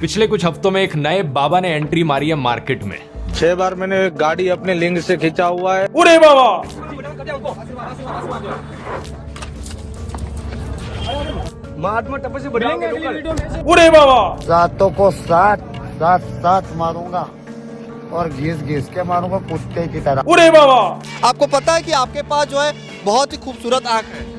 पिछले कुछ हफ्तों में एक नए बाबा ने एंट्री मारी है मार्केट में। 6 बार मैंने गाड़ी अपने लिंक से खींचा हुआ है। अरे बाबा, अरे बाबा, सातों को सात सात सात मारूंगा और घिस घिस के मारूंगा कुत्ते की तरह। अरे बाबा, आपको पता है कि आपके पास जो है बहुत ही खूबसूरत आंख है।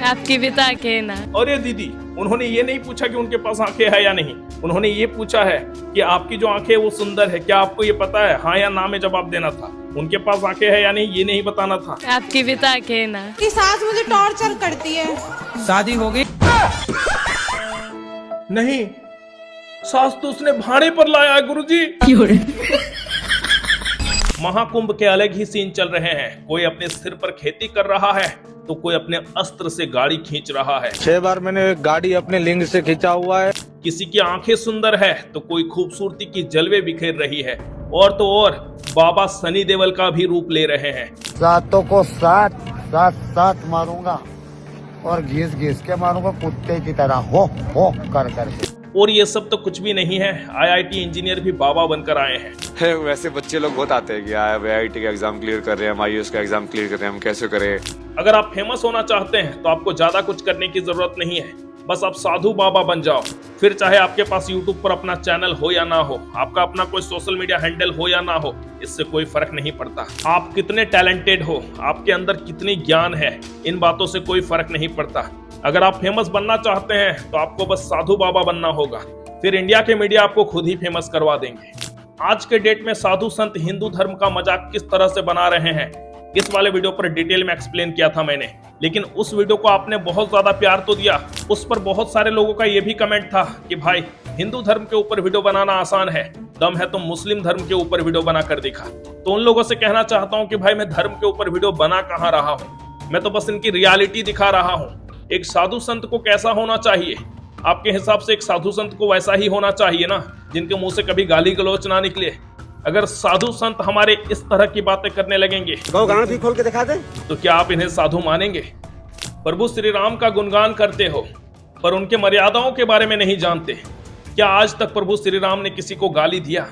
आपकी भी तो आंखें है ना। अरे दीदी, उन्होंने ये नहीं पूछा कि उनके पास आंखें है या नहीं, उन्होंने ये पूछा है कि आपकी जो आंखें है वो सुंदर है, क्या आपको ये पता है? हाँ या ना में जवाब देना था। उनके पास आंखें है या नहीं ये नहीं बताना था। आपकी भी तो आंखें है ना। कि सास मुझे टॉर्चर करती है। शादी हो गई? नहीं, सास तो उसने भाड़े पर लाया है गुरुजी। महाकुंभ के अलग ही सीन चल रहे हैं। कोई अपने सिर पर खेती कर रहा है तो कोई अपने अस्त्र से गाड़ी खींच रहा है। 6 बार मैंने गाड़ी अपने लिंक से खींचा हुआ है। किसी की आंखें सुंदर है तो कोई खूबसूरती की जलवे बिखेर रही है, और तो और बाबा सनी देओल का भी रूप ले रहे हैं। सातों को सात सात सात मारूंगा और घिस घिस के मारूंगा कुत्ते की तरह हो कर करके। और ये सब तो कुछ भी नहीं है, आईआईटी इंजीनियर भी बाबा बनकर आए हैं। वैसे बच्चे लोग बहुत आते हैं कि आईआईटी का एग्जाम क्लियर कर रहे हैं, हम आईएएस का एग्जाम क्लियर कर रहे हैं, हम कैसे करें। अगर आप फेमस होना चाहते हैं तो आपको ज्यादा कुछ करने की जरूरत नहीं है, बस आप साधु बाबा बन जाओ। फिर चाहे आपके पास यूट्यूब पर अपना चैनल हो या ना हो, आपका अपना कोई सोशल मीडिया हैंडल हो या ना हो, इससे कोई फर्क नहीं पड़ता। आप कितने टैलेंटेड हो, आपके अंदर कितनी ज्ञान है, इन बातों से कोई फर्क नहीं पड़ता। अगर आप फेमस बनना चाहते हैं तो आपको बस साधु बाबा बनना होगा, फिर इंडिया के मीडिया आपको खुद ही फेमस करवा देंगे। आज के डेट में साधु संत हिंदू धर्म का मजाक किस तरह से बना रहे हैं, इस वाले वीडियो पर डिटेल में एक्सप्लेन किया था मैंने, लेकिन उस वीडियो को आपने बहुत ज्यादा प्यार तो दिया। उस पर बहुत सारे लोगों का यह भी कमेंट था कि भाई हिंदू धर्म के ऊपर वीडियो बनाना आसान है, दम है तो मुस्लिम धर्म के ऊपर वीडियो बना कर दिखा। तो उन लोगों से कहना चाहता हूं कि भाई मैं धर्म के ऊपर वीडियो बना कहां रहा हूं, मैं तो बस इनकी रियलिटी दिखा रहा हूं। एक साधु संत को कैसा होना चाहिए, आपके हिसाब से एक साधु संत को वैसा ही होना चाहिए ना, जिनके मुंह से कभी गाली गलौच ना निकले। अगर साधु संत हमारे इस तरह की बातें करने लगेंगे भी खोल के दिखा दे तो क्या आप इन्हें साधु मानेंगे? प्रभु श्री राम का गुणगान करते हो पर उनके मर्यादाओं के बारे में नहीं जानते। क्या आज तक प्रभु श्री राम ने किसी को गाली दिया?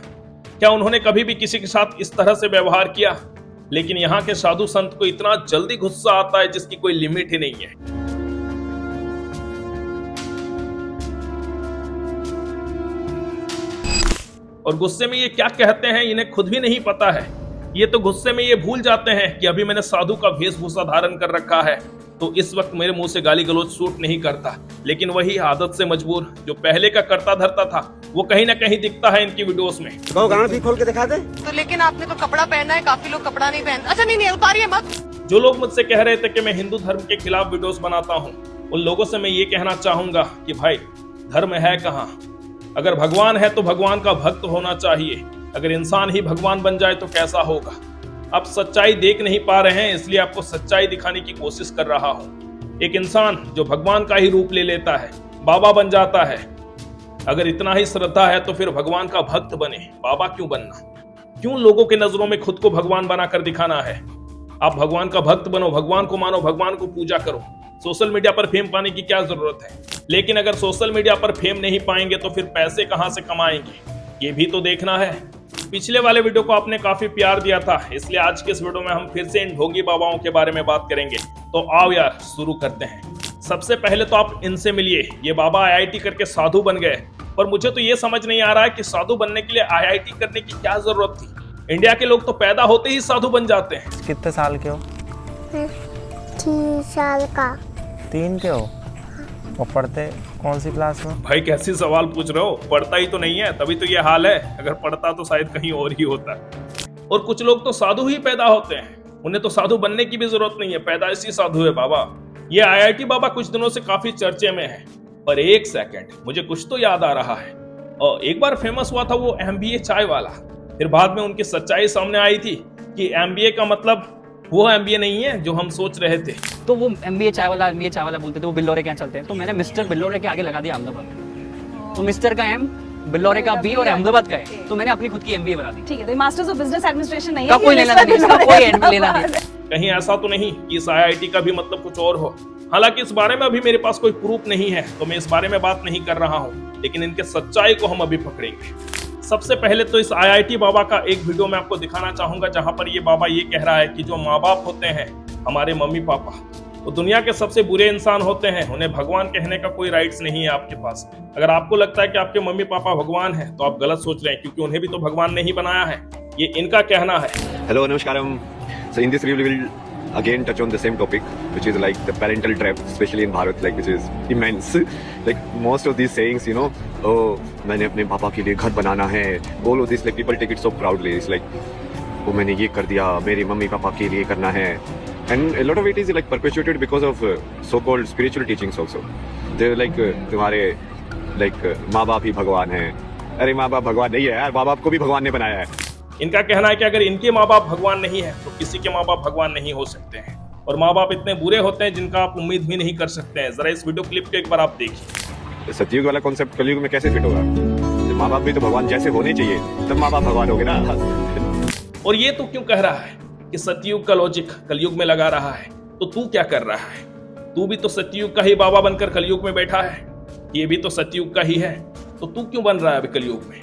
क्या उन्होंने कभी भी किसी के साथ इस तरह से व्यवहार किया? लेकिन यहाँ के साधु संत को इतना जल्दी गुस्सा आता है जिसकी कोई लिमिट ही नहीं है। और गुस्से में ये क्या कहते हैं इन्हें खुद भी नहीं पता है। ये तो गुस्से में ये भूल जाते हैं कि अभी मैंने साधु का वेशभूषा धारण कर रखा है तो इस वक्त मेरे मुंह से गाली गलौज सूट नहीं करता। लेकिन वही आदत से मजबूर जो पहले का करता धरता था वो कहीं ना कहीं दिखता है इनकी वीडियोस में। भी खोल के दिखा दे। तो लेकिन आपने तो कपड़ा पहना है, काफी लोग कपड़ा नहीं पहनते। अच्छा नहीं उतारिए मत। जो लोग मुझसे कह रहे थे कि मैं हिंदू धर्म के खिलाफ वीडियोस बनाता हूँ, उन लोगों से मैं ये कहना चाहूंगा कि भाई धर्म है कहाँ? अगर भगवान है तो भगवान का भक्त होना चाहिए। अगर इंसान ही भगवान बन जाए तो कैसा होगा? आप सच्चाई देख नहीं पा रहे हैं, इसलिए आपको सच्चाई दिखाने की कोशिश कर रहा हूं। एक इंसान जो भगवान का ही रूप ले लेता है, बाबा बन जाता है। अगर इतना ही श्रद्धा है तो फिर भगवान का भक्त बने, बाबा क्यों बनना? क्यों लोगों के नजरों में खुद को भगवान बनाकर दिखाना है? आप भगवान का भक्त बनो, भगवान को मानो, भगवान को पूजा करो। सोशल मीडिया पर फेम पाने की क्या जरूरत है? लेकिन अगर सोशल मीडिया पर फेम नहीं पाएंगे तो फिर पैसे कहां से कमाएंगे, ये भी तो देखना है। पिछले वाले वीडियो को आपने काफी प्यार दिया था, इसलिए आज के इस वीडियो में हम फिर से इन ढोंगी बाबाओं के बारे में बात करेंगे। तो आओ यार शुरू करते हैं। सबसे पहले तो आप इनसे मिलिए। ये बाबा आईआईटी करके साधु बन गए, पर मुझे तो ये समझ नहीं आ रहा है कि साधु बनने के लिए आईआईटी करने की क्या जरूरत थी। इंडिया के लोग तो पैदा होते ही साधु बन जाते हैं। कितने साल के हो? 3 साल का। 3 के हो? और पढ़ते कौन सी क्लास में? भाई कैसी सवाल पूछ रहे हो? पढ़ता ही तो नहीं है, तभी तो ये हाल है। अगर पढ़ता तो शायद कहीं और ही होता। और कुछ लोग तो साधु ही पैदा होते हैं, उन्हें तो साधु बनने की भी जरूरत नहीं है, पैदाइशी साधु है बाबा। ये आईआईटी बाबा कुछ दिनों से काफी चर्चे में है। पर एक सेकंड, मुझे कुछ तो याद आ रहा है। और एक बार फेमस हुआ था वो एमबीए चाय वाला, फिर बाद में उनकी सच्चाई सामने आई थी कि एमबीए का मतलब वो एमबीए नहीं है जो हम सोच रहे थे। तो वो एमबीए चाय वाला बोलते थे, वो बिल्लोरे क्या चलते हैं, तो मैंने मिस्टर बिल्लोरे के आगे लगा दिया अहमदाबाद। तो मिस्टर का एम, बिल्लोरे का बी और अहमदाबाद का है, तो मैंने अपनी खुद की एमबीए बना दी। ठीक है, तो मास्टर्स ऑफ बिजनेस एडमिनिस्ट्रेशन नहीं है, कोई लेना नहीं, इसका कोई लेना नहीं। कहीं ऐसा तो नहीं कि इस आईआईटी का भी मतलब कुछ और हो? हालांकि इस बारे में अभी मेरे पास कोई प्रूफ नहीं है, तो मैं इस बारे में बात नहीं कर रहा हूँ, लेकिन इनके सच्चाई को हम अभी पकड़ेंगे। सबसे पहले तो इस IIT बाबा का एक वीडियो मैं आपको दिखाना चाहूंगा, जहां पर ये बाबा ये कह रहा है कि जो माँ बाप होते हैं, हमारे मम्मी पापा, वो दुनिया के सबसे बुरे इंसान होते हैं, उन्हें भगवान कहने का कोई राइट्स नहीं है आपके पास। अगर आपको लगता है कि आपके मम्मी पापा भगवान हैं, तो आप गलत सोच रहे हैं, क्योंकि उन्हें भी तो भगवान ने ही बनाया है, ये इनका कहना है। Hello, Namaskaram. So in this review, we will again touch on the same topic, which is like the parental trap, especially in Bharat, like which is immense. Like most of these sayings, you know, oh, मैंने अपने पापा के लिए घर बनाना है. All of this, like people take it so proudly. It's like, oh, मैंने ये कर दिया, मेरे मम्मी पापा के लिए करना है. And a lot of it is like perpetuated because of so-called spiritual teachings also. They're like तुम्हारे like माँ बाप ही भगवान हैं. अरे माँ बाप भगवान नहीं है यार, माँ बाप को भी भगवान ने बनाया है. इनका कहना है कि अगर इनके माँ बाप भगवान नहीं है, तो किसी के माँ बाप भगवान नहीं हो सकते हैं, और माँ बाप इतने बुरे होते हैं जिनका आप उम्मीद भी नहीं कर सकते हैं। जरा इस वीडियो क्लिप को एक बार आप देखिए। सतयुग वाला कॉन्सेप्ट कलयुग में कैसे फिट होगा? माँ बाप भी तो भगवान जैसे होने चाहिए, तब माँ बाप भगवान होगे ना। और ये तो क्यों कह रहा है कि सतयुग का लॉजिक कलयुग में लगा रहा है? तो तू क्या कर रहा है? तू भी तो सतयुग का ही बाबा बनकर कलयुग में बैठा है, ये भी तो सतयुग का ही है, तो तू क्यों बन रहा है अभी कलयुग में?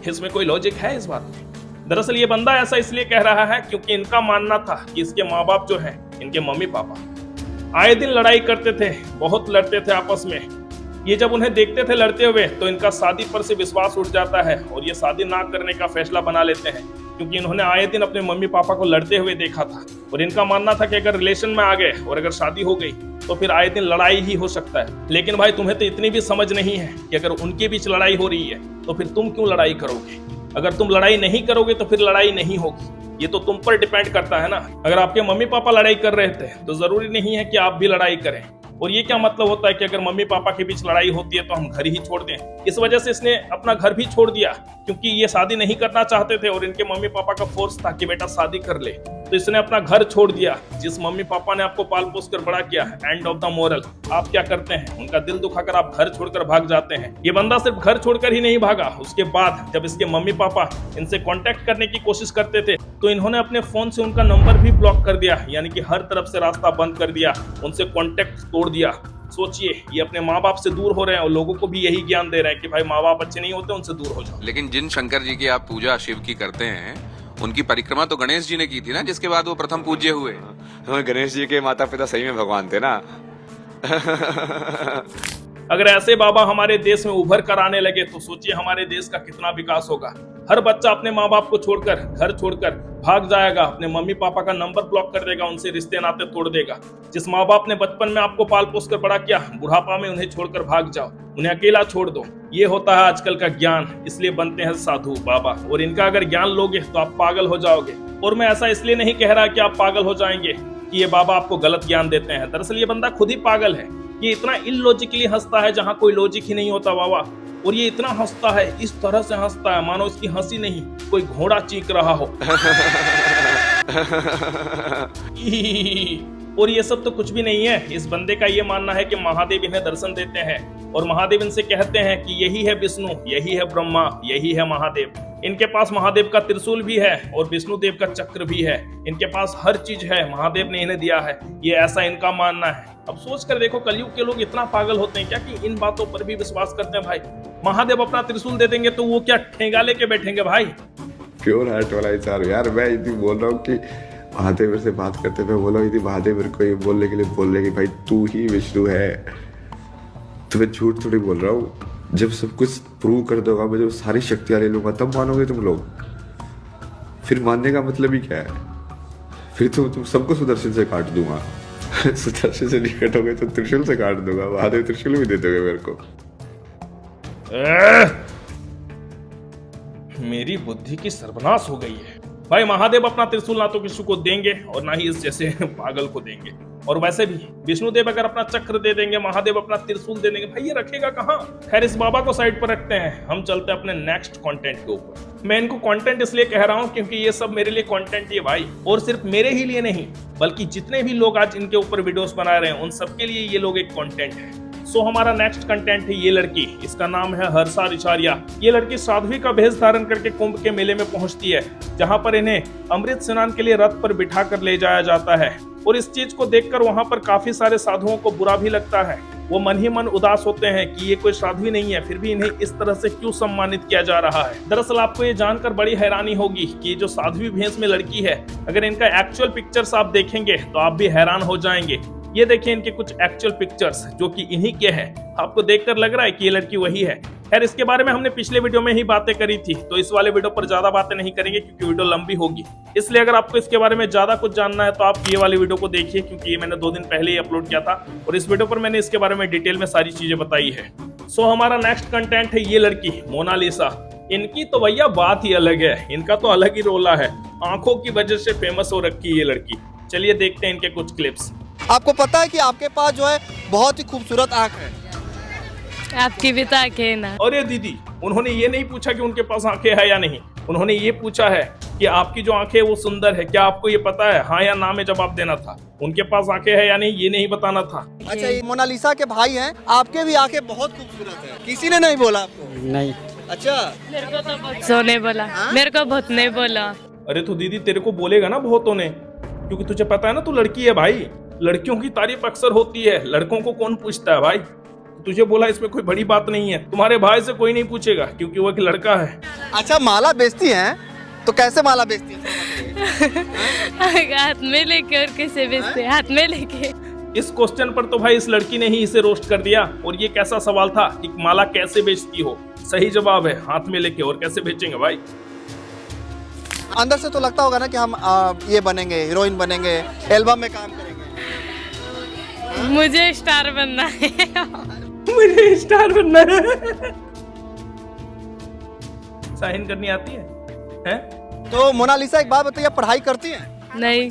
इसमें कोई लॉजिक है इस बात में? दरअसल ये बंदा ऐसा इसलिए कह रहा है क्योंकि इनका मानना था कि इसके माँ बाप जो हैं, इनके मम्मी पापा आए दिन लड़ाई करते थे, बहुत लड़ते थे आपस में। ये जब उन्हें देखते थे लड़ते हुए, तो इनका शादी पर से विश्वास उठ जाता है और ये शादी ना करने का फैसला बना लेते हैं, क्योंकि इन्होंने आए दिन अपने मम्मी पापा को लड़ते हुए देखा था। और इनका मानना था कि अगर रिलेशन में आ गए और अगर शादी हो गई, तो फिर आए दिन लड़ाई ही हो सकता है। लेकिन भाई, तुम्हें तो इतनी भी समझ नहीं है कि अगर उनके बीच लड़ाई हो रही है, तो फिर तुम क्यों लड़ाई करोगे? अगर तुम लड़ाई नहीं करोगे तो फिर लड़ाई नहीं होगी। ये तो तुम पर डिपेंड करता है ना। अगर आपके मम्मी पापा लड़ाई कर रहे थे, तो जरूरी नहीं है कि आप भी लड़ाई करें। और ये क्या मतलब होता है कि अगर मम्मी पापा के बीच लड़ाई होती है तो हम घर ही छोड़ दें? इस वजह से इसने अपना घर भी छोड़ दिया, क्योंकि ये शादी नहीं करना चाहते थे और इनके मम्मी पापा का फोर्स था कि बेटा शादी कर ले, तो इसने अपना घर छोड़ दिया। जिस मम्मी पापा ने आपको पाल पोस कर बड़ा किया है, एंड ऑफ द मोरल आप क्या करते हैं? उनका दिल दुखाकर आप घर छोड़कर भाग जाते हैं। ये बंदा सिर्फ घर छोड़कर ही नहीं भागा, उसके बाद जब इसके मम्मी पापा इनसे कांटेक्ट करने की कोशिश करते थे, तो इन्होंने अपने फोन से उनका नंबर भी ब्लॉक कर दिया, यानी कि हर तरफ से रास्ता बंद कर दिया, उनसे कांटेक्ट तोड़ दिया। सोचिए, ये अपने माँ बाप से दूर हो रहे हैं और लोगों को भी यही ज्ञान दे रहे हैं कि भाई माँ बाप अच्छे नहीं होते, उनसे दूर हो जाओ। लेकिन जिन शंकर जी की आप पूजा शिव की करते हैं, उनकी परिक्रमा तो गणेश जी ने की थी ना, जिसके बाद वो प्रथम पूज्य हुए। गणेश जी के माता पिता सही में भगवान थे ना। अगर ऐसे बाबा हमारे देश में उभर कर आने लगे, तो सोचिए हमारे देश का कितना विकास होगा। हर बच्चा अपने माँ बाप को छोड़कर, घर छोड़कर भाग जाएगा, अपने मम्मी पापा का नंबर ब्लॉक कर देगा, उनसे रिश्ते नाते तोड़ देगा। जिस माँ बाप ने बचपन में आपको पाल पोस कर बड़ा किया, बुढ़ापा में उन्हें छोड़कर भाग जाओ, उन्हें अकेला छोड़ दो। ये होता है आजकल का ज्ञान, इसलिए बनते हैं साधु बाबा। और इनका अगर ज्ञान लोगे तो आप पागल हो जाओगे। और मैं ऐसा इसलिए नहीं कह रहा कि आप पागल हो जाएंगे कि ये बाबा आपको गलत ज्ञान देते हैं। दरअसल ये बंदा खुद ही पागल है। ये इतना इलॉजिकली हंसता है जहां कोई लॉजिक ही नहीं होता बाबा। और ये इतना हंसता है, इस तरह से हंसता है मानो इसकी हंसी नहीं कोई घोड़ा चीख रहा हो। और ये सब तो कुछ भी नहीं है। इस बंदे का ये मानना है कि महादेव इन्हें दर्शन देते हैं और महादेव इनसे कहते हैं कि यही है विष्णु, यही है ब्रह्मा, यही है महादेव। इनके पास महादेव का त्रिशूल भी है और विष्णु देव का चक्र भी है। इनके पास हर चीज है, महादेव ने इन्हें दिया है। ये ऐसा इनका मानना है। अब सोच कर देखो, कलयुग के लोग इतना पागल होते हैं क्या कि इन बातों पर भी विश्वास करते हैं? भाई, महादेव अपना त्रिशूल दे देंगे तो वो क्या ठेंगा लेके बैठेंगे? भाई प्योर हार्ट वाला इंसान यार। मैं इतनी बोल रहा हूँ कि महादेव से बात करते हुए बोला यदि महादेव को ये बोलने के लिए बोल रहे कि भाई तू ही विष्णु है, तो मैं झूठ थोड़ी बोल रहा हूँ। जब सब कुछ प्रूव कर दोगा, मैं जब सारी शक्तियाँ ले लूंगा, तब मानोगे तुम लोग। फिर मानने का मतलब ही क्या है? फिर तो तुम सबको सुदर्शन से काट दूंगा। सुदर्शन से नहीं कटोगे तो त्रिशूल से काट दूंगा। महादेव त्रिशूल भी दे दोगे मेरे को। मेरी बुद्धि की सर्वनाश हो गई है। भाई, महादेव अपना त्रिशूल ना तो किसी को देंगे और ना ही इस जैसे पागल को देंगे। और वैसे भी विष्णुदेव अगर अपना चक्र दे देंगे, महादेव अपना त्रिशूल दे देंगे, भाई ये रखेगा कहाँ? खैर, इस बाबा को साइड पर रखते हैं, हम चलते हैं अपने नेक्स्ट कंटेंट के ऊपर। मैं इनको कंटेंट इसलिए कह रहा हूँ क्योंकि ये सब मेरे लिए कंटेंट ही है भाई। और सिर्फ मेरे ही लिए नहीं, बल्कि जितने भी लोग आज इनके ऊपर वीडियोस बना रहे हैं, उन सबके लिए ये लोग एक कंटेंट है। सो हमारा नेक्स्ट कंटेंट है ये लड़की। इसका नाम है हर्षा रिचारिया। ये लड़की साध्वी का भेष धारण करके कुंभ के मेले में पहुंचती है, जहां पर इन्हें अमृत स्नान के लिए रथ पर बिठा कर ले जाया जाता है। और इस चीज को देखकर वहां पर काफी सारे साधुओं को बुरा भी लगता है। वो मन ही मन उदास होते हैं कि ये कोई साध्वी नहीं है, फिर भी इन्हें इस तरह से क्यों सम्मानित किया जा रहा है। दरअसल आपको ये जानकर बड़ी हैरानी होगी कि ये जो साध्वी भेष में लड़की है, अगर इनका एक्चुअल पिक्चर्स आप देखेंगे तो आप भी हैरान हो जाएंगे। ये देखिए इनके कुछ एक्चुअल पिक्चर्स जो कि इन्हीं के हैं। आपको देखकर लग रहा है कि ये लड़की वही है। खैर इसके बारे में हमने पिछले वीडियो में ही बातें करी थी, तो इस वाले वीडियो पर ज्यादा बातें नहीं करेंगे क्योंकि वीडियो लंबी होगी। इसलिए अगर आपको इसके बारे में ज्यादा कुछ जानना है तो आप ये वाली वीडियो को देखिए, क्योंकि ये मैंने 2 दिन पहले ही अपलोड किया था और इस वीडियो पर मैंने इसके बारे में डिटेल में सारी चीजें बताई है। सो हमारा नेक्स्ट कंटेंट है ये लड़की मोनालिसा। इनकी तो भैया बात ही अलग है, इनका तो अलग ही रोला है। आंखों की वजह से फेमस हो रखी है ये लड़की। चलिए देखते हैं इनके कुछ क्लिप्स। आपको पता है कि आपके पास जो है बहुत ही खूबसूरत आंख है। आपकी भी तो आंखें है ना। अरे दीदी, उन्होंने ये नहीं पूछा कि उनके पास आंखें है या नहीं, उन्होंने ये पूछा है कि आपकी जो आंखें है वो सुंदर है, क्या आपको ये पता है, हाँ या ना में जवाब देना था। उनके पास आंखें है या नहीं ये नहीं बताना था। अच्छा, ये मोनालिसा के भाई हैं, आपके भी आंखें बहुत खूबसूरत है। किसी ने नहीं बोला आपको? नहीं। अच्छा, मेरे को तो बहुत सोने बोला, मेरे को बहुत नहीं बोला। अरे तो दीदी तेरे को बोलेगा ना बहुतों ने, क्योंकि तुझे पता है ना तू लड़की है भाई। लड़कियों की तारीफ अक्सर होती है, लड़कों को कौन पूछता है भाई। तुझे बोला इसमें कोई बड़ी बात नहीं है। तुम्हारे भाई से कोई नहीं पूछेगा क्योंकि वो एक लड़का है। अच्छा, माला बेचती हैं तो कैसे माला बेचती हैं? हाथ में लेके और कैसे बेचते हैं? हाथ में लेके। इस क्वेश्चन पर तो भाई इस लड़की ने ही इसे रोस्ट कर दिया। और ये कैसा सवाल था कि माला कैसे बेचती हो? सही जवाब है हाथ में लेके। और कैसे बेचेंगे भाई? अंदर से तो लगता होगा ना कि हम ये बनेंगे, हीरोइन बनेंगे, एल्बम में काम करेंगे। मुझे स्टार बनना है। मुझे स्टार बनना है। साइन करनी आती है? हैं? तो मोनालिसा एक बात बताइए, पढ़ाई करती हैं? नहीं।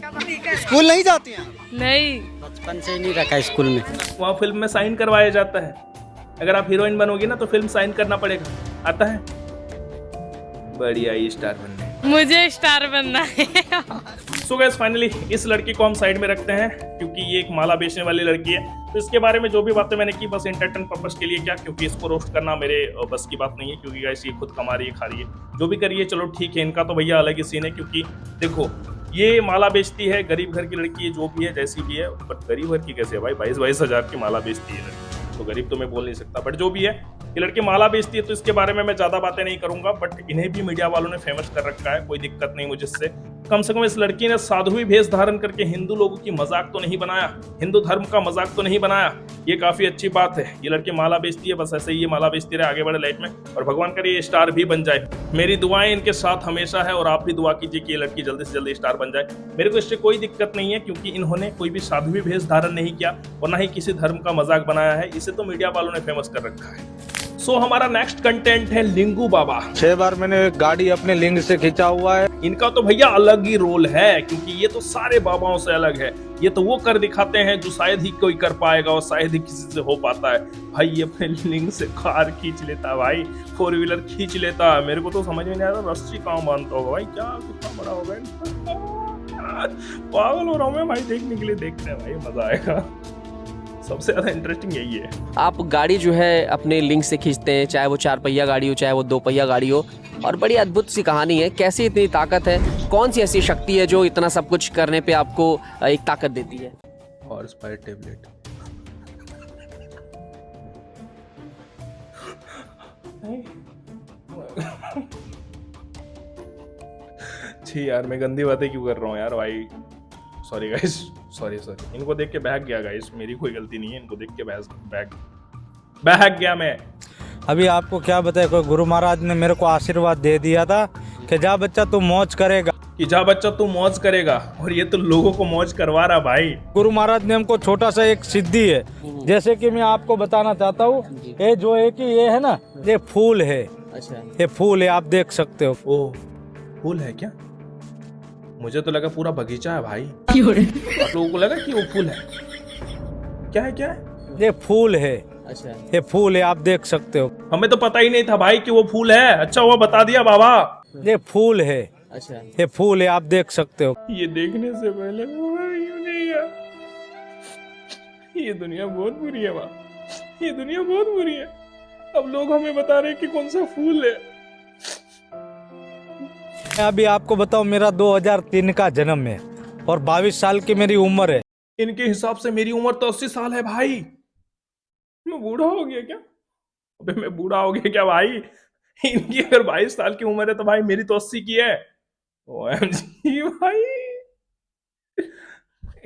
स्कूल नहीं जाती हैं? नहीं। बचपन से ही नहीं रखा स्कूल में। वहाँ फिल्म में साइन करवाया जाता है। अगर आप हीरोइन बनोगी ना तो फिल्म साइन करना पड़ेगा। आता है? बढ़िया, स्टार बनना है। मुझे स्टार बनना है। सो गाइस फाइनली इस लड़की को हम साइड में रखते हैं क्योंकि ये एक माला बेचने वाली लड़की है। तो इसके बारे में जो भी बातें मैंने की बस एंटरटेन पर्पस के लिए, क्या क्योंकि इसको रोस्ट करना मेरे बस की बात नहीं है, क्योंकि गाइस ये खुद कमा रही है, खा रही है, जो भी करिए चलो ठीक है। इनका तो भैया अलग ही सीन है, क्योंकि देखो ये माला बेचती है, गरीब घर की लड़की है, जो भी है जैसी भी है, बट गरीब घर की कैसे है भाई? 22-22 हज़ार की माला बेचती है लड़की, तो गरीब तो मैं बोल नहीं सकता, बट जो भी है ये लड़की माला बेचती है। तो इसके बारे में मैं ज्यादा बातें नहीं करूंगा, बट इन्हें भी मीडिया वालों ने फेमस कर रखा है, कोई दिक्कत नहीं मुझे इससे। कम से कम इस लड़की ने साध्वी भेष धारण करके हिंदू लोगों की मजाक तो नहीं बनाया, हिंदू धर्म का मजाक तो नहीं बनाया, ये काफी अच्छी बात है। ये लड़की माला बेचती है, बस ऐसे ही ये माला बेचती रहे, आगे बढ़े लाइफ में, और भगवान करे ये स्टार भी बन जाए। मेरी दुआएं इनके साथ हमेशा है, और आप भी दुआ कीजिए कि ये लड़की जल्दी से जल्दी स्टार बन जाए। मेरे को इससे कोई दिक्कत नहीं है, क्योंकि इन्होंने कोई भी साध्वी भेष धारण नहीं किया और ना ही किसी धर्म का मजाक बनाया है, इसे तो मीडिया वालों ने फेमस कर रखा है। सो हमारा नेक्स्ट कंटेंट है लिंगू बाबा। 6 बार मैंने गाड़ी अपने लिंग से खींचा हुआ है। इनका तो भैया अलग ही रोल है, क्योंकि ये तो सारे बाबाओं से अलग है। ये तो वो कर दिखाते हैं जो शायद ही कोई कर पाएगा और शायद ही किसी से हो पाता है। भाई ये अपने लिंग से कार खींच लेता है भाई, 4 व्हीलर खींच लेता है। मेरे को तो समझ में नहीं आता रस्सी कहाँ बांधता होगा भाई, क्या कितना बड़ा होगा। पागल हो रहा हूँ मैं भाई, देखने के लिए देखते हैं भाई, मजा आएगा। सबसे ज्यादा इंटरेस्टिंग यही है। आप गाड़ी जो है अपने लिंक से खींचते हैं, चाहे वो 4 पहिया गाड़ी हो चाहे वो 2 पहिया गाड़ी हो, और बड़ी अद्भुत सी कहानी है। कैसे इतनी ताकत है, कौन सी ऐसी शक्ति है जो इतना सब कुछ करने पे आपको एक ताकत देती है? Horse power tablet. छी यार, मैं गंदी बातें क्यों कर रहा हूँ यार भाई, सॉरी गाइस, सॉरी। इनको देख के बहक गया गाइस, मेरी कोई गलती नहीं है, इनको देख के बहक गया मैं। अभी आपको क्या बताए, कोई गुरु महाराज ने मेरे को आशीर्वाद दे दिया था कि जा बच्चा तू मौज करेगा, कि जा बच्चा तू मौज करेगा, और ये तो लोगों को मौज करवा रहा भाई। गुरु महाराज ने हमको छोटा सा एक सिद्धि है, जैसे कि मैं आपको बताना चाहता हूँ, ये जो है कि ये है ना, ये फूल है। अच्छा, ये फूल है, आप देख सकते हो। ओह, फूल है क्या? मुझे तो लगा पूरा बगीचा है भाई। आप लोगों को लगा कि वो फूल है? क्या है, क्या है? ये फूल है। अच्छा, ये फूल है, आप देख सकते हो। हमें तो पता ही नहीं था भाई कि वो फूल है। अच्छा हुआ बता दिया बाबा। ये फूल है। अच्छा, ये फूल है, आप देख सकते हो। ये देखने से पहले नहीं है। ये दुनिया बहुत बुरी है माँ, ये दुनिया बहुत बुरी है। अब लोग हमें बता रहे हैं कि कौन सा फूल है। मैं अभी आपको बताऊं, मेरा 2003 का जन्म है और 22 साल की मेरी उम्र है। इनके हिसाब से मेरी उम्र तो 80 साल है भाई। मैं बूढ़ा हो गया क्या? अबे मैं बूढ़ा हो गया क्या भाई? इनकी अगर 22 साल की उम्र है तो भाई मेरी तो 80 की है। OMG भाई,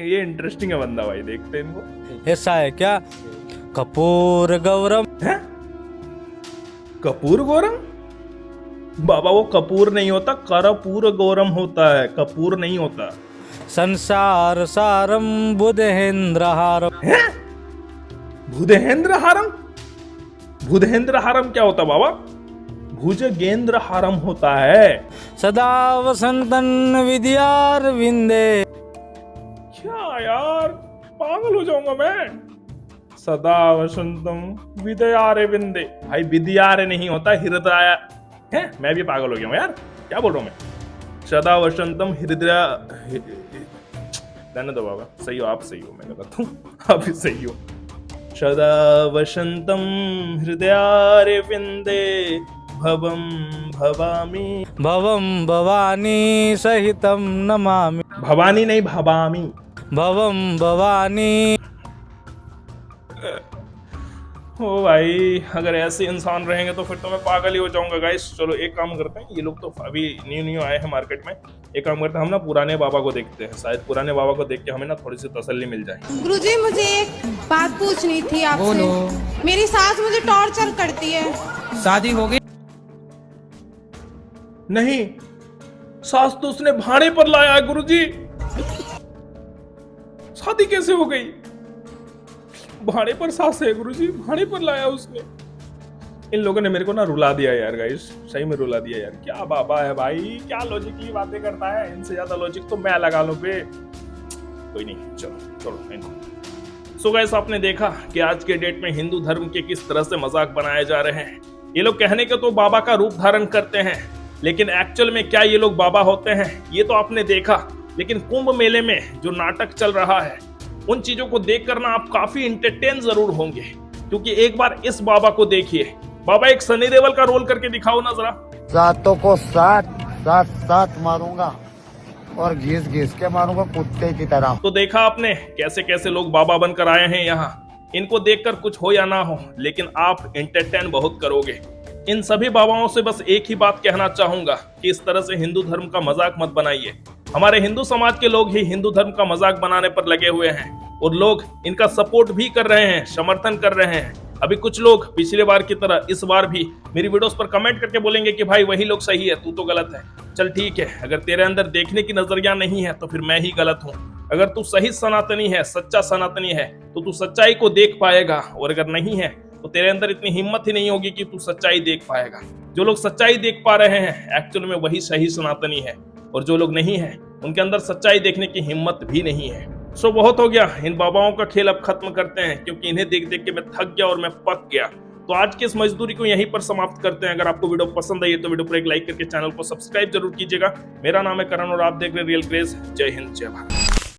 ये इंटरेस्टिंग है बंदा भाई, देखते हैं इनको। ऐसा है क्या? कपूर गौरम है? कपूर गौरम? बाबा वो कपूर नहीं होता, करपूर गौरम होता है, कपूर नहीं होता। संसार सारम बुधेंद्र हारम। है? भुदेहेंद्र हारम? भुदेहेंद्र हारम क्या होता बाबा? भुजगेंद्र हारम होता है। सदा वसंतन विद्यार विंदे। क्या यार, पागल हो जाऊंगा मैं। सदा वसंतम विद्यारे विंदे, भाई विद्यारे नहीं होता, हृदय है। मैं भी पागल हो गया हूँ यार, क्या बोल रहा हूँ मैं? सदा वसंतम हृदय, रहने दो बाबा, सही हो आप, सही हो, मैं गलत हूँ, आप ही सही हो। सदा वसंतम हृदयारे विंदे भवम भवामी। भवम भवानी सहितम नमामि। भवानी नहीं, भवामी। भवम भवानी। ओ भाई, अगर ऐसे इंसान रहेंगे तो फिर तो मैं पागल ही हो जाऊंगा गाइस। चलो एक काम करते हैं, ये लोग तो अभी न्यू आए हैं मार्केट में, एक काम करते हैं हम ना पुराने बाबा को देखते हैं, शायद पुराने बाबा को देख के हमें ना थोड़ी सी तसल्ली मिल जाए। गुरुजी मुझे एक बात पूछनी थी आपसे। मेरी सास मुझे टॉर्चर करती है। शादी हो गई? नहीं, सास तो उसने भाड़े पर लाया है गुरुजी। शादी कैसे हो गई? भाड़े पर सास है गुरुजी, भाड़े पर लाया उसने। इन लोगों ने मेरे को ना रुला दिया यार गाइस, सही में रुला दिया यार। क्या बाबा है भाई, क्या लॉजिक की बातें करता है, इनसे ज्यादा लॉजिक तो मैं लगा लूं पे। कोई नहीं, चलो छोड़ो इनको। सो गाइस, आपने देखा कि आज के डेट में हिंदू धर्म के किस तरह से मजाक बनाए जा रहे हैं। ये लोग कहने के तो बाबा का रूप धारण करते हैं, लेकिन एक्चुअल में क्या ये लोग बाबा होते हैं ये तो आपने देखा। लेकिन कुंभ मेले में जो नाटक चल रहा है, उन चीजों को देखकर ना आप काफी इंटरटेन जरूर होंगे, क्योंकि एक बार इस बाबा को देखिए। बाबा एक सनी देओल का रोल करके दिखाओ ना जरा। सातों को सात मारूंगा और घिस के मारूंगा कुत्ते की तरह। तो देखा आपने कैसे कैसे लोग बाबा बनकर आए हैं यहाँ। इनको देखकर कुछ हो या ना हो, लेकिन आप इंटरटेन बहुत करोगे। इन सभी बाबाओं से बस एक ही बात कहना चाहूंगा कि इस तरह से हिंदू धर्म का मजाक मत बनाइए। हमारे हिंदू समाज के लोग ही हिंदू धर्म का मजाक बनाने पर लगे हुए हैं, और लोग इनका सपोर्ट भी कर रहे हैं, समर्थन कर रहे हैं। अभी कुछ लोग पिछले बार की तरह इस बार भी मेरी वीडियोस पर कमेंट करके बोलेंगे कि भाई वही लोग सही है, तू तो गलत है। चल ठीक है, अगर तेरे अंदर देखने की नजरिया नहीं है तो फिर मैं ही गलत हूँ। अगर तू सही सनातनी है, सच्चा सनातनी है, तो तू सच्चाई को देख पाएगा, और अगर नहीं है तो तेरे अंदर इतनी हिम्मत ही नहीं होगी कि तू सच्चाई देख पाएगा। जो लोग सच्चाई देख पा रहे हैं एक्चुअल में वही सही सनातनी है, और जो लोग नहीं है उनके अंदर सच्चाई देखने की हिम्मत भी नहीं है। सो बहुत हो गया, इन बाबाओं का खेल अब खत्म करते हैं, क्योंकि इन्हें देख देख के मैं थक गया और मैं पक गया। तो आज की इस मजदूरी को यहीं पर समाप्त करते हैं। अगर आपको वीडियो पसंद आई है तो वीडियो पर एक लाइक करके चैनल को सब्सक्राइब जरूर कीजिएगा। मेरा नाम है करण और आप देख रहे हैं रियल क्रेज। जय हिंद, जय भारत।